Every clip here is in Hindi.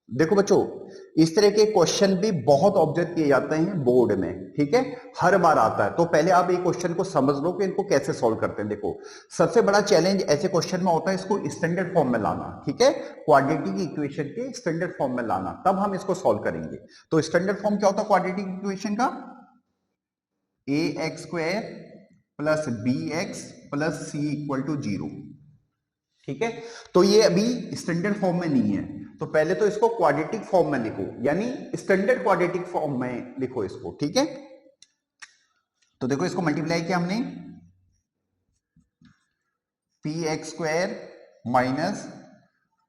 देखो बच्चों, इस तरह के क्वेश्चन भी बहुत ऑब्जर्व किए जाते हैं बोर्ड में, ठीक है, हर बार आता है। तो पहले आप ये क्वेश्चन को समझ लो कि इनको कैसे सॉल्व करते हैं। देखो, सबसे बड़ा चैलेंज ऐसे क्वेश्चन में होता है इसको स्टैंडर्ड फॉर्म में लाना, ठीक है, क्वाड्रेटिक इक्वेशन के स्टैंडर्ड फॉर्म में लाना, तब हम इसको सॉल्व करेंगे। तो स्टैंडर्ड फॉर्म क्या होता है क्वाड्रेटिक इक्वेशन का? A x square plus b x plus c equal to 0, ठीक है। तो ये अभी स्टैंडर्ड फॉर्म में नहीं है, तो पहले तो इसको क्वाड्रेटिक फॉर्म में लिखो, यानी स्टैंडर्ड क्वाड्रेटिक फॉर्म में लिखो इसको, ठीक है। तो देखो इसको मल्टीप्लाई किया हमने, p x square minus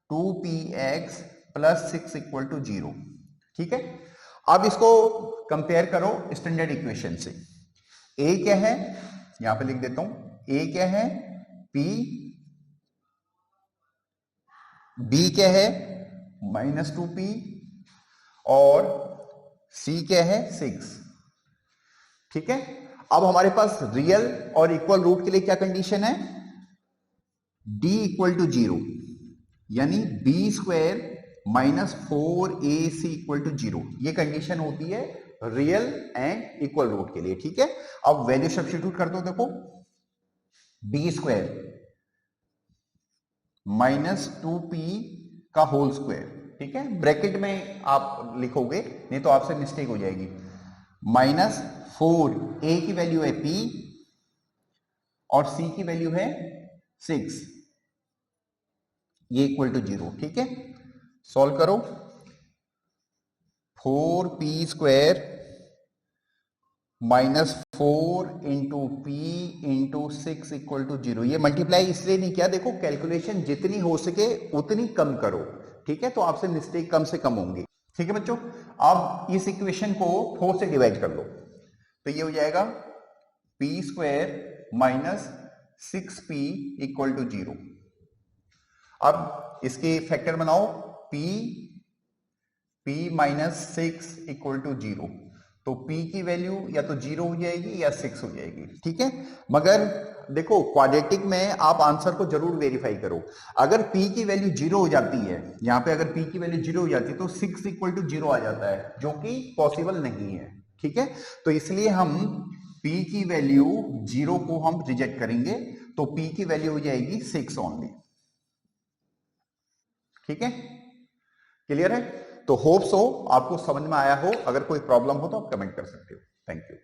2px plus 6 equal to 0, ठीक है। अब इसको कंपेयर करो स्टैंडर्ड इक्वेशन से। ए क्या है, यहां पे लिख देता हूं, ए क्या है, p, b क्या है -2p, और c क्या है 6, ठीक है। अब हमारे पास रियल और इक्वल रूट के लिए क्या कंडीशन है, d इक्वल टू 0, यानी b square minus 4ac equal to 0, ये कंडीशन होती है रियल एंड इक्वल रूट के लिए, ठीक है। अब वैल्यू सब्स्टिट्यूट कर दो, देखो बी स्क्वायर माइनस 2p का होल स्क्वायर, ठीक है, ब्रैकेट में आप लिखोगे, नहीं तो आपसे मिस्टेक हो जाएगी, माइनस 4, ए की वैल्यू है p और c की वैल्यू है 6, ये इक्वल टू 0, ठीक है। सॉल्व करो, 4p square minus 4 into p into 6 equal to 0, ये मल्टीप्लाई इसलिए नहीं किया, देखो कैलकुलेशन जितनी हो सके उतनी कम करो, ठीक है, तो आपसे मिस्टेक कम से कम होंगी, ठीक है बच्चों। अब इस इक्वेशन को 4 से डिवाइड कर लो, तो ये हो जाएगा p square minus 6p equal to 0। अब इसके फैक्टर बनाओ, p माइनस 6 इक्वल टू 0, तो p की वैल्यू या तो 0 हो जाएगी या 6 हो जाएगी, ठीक है। मगर देखो क्वाड्रेटिक में आप आंसर को जरूर वेरीफाई करो, अगर p की वैल्यू 0 हो जाती है, यहां पे अगर p की वैल्यू 0 हो जाती है तो 6 इक्वल टू 0 आ जाता है, जो कि पॉसिबल नहीं है, ठीक है। तो इसलिए हम p की वैल्यू 0 को हम रिजेक्ट करेंगे, तो p की वैल्यू हो जाएगी 6 ओनली, ठीक है। क्लियर है? तो होप्स हो आपको समझ में आया हो, अगर कोई प्रॉब्लम हो तो आप कमेंट कर सकते हो। Thank you.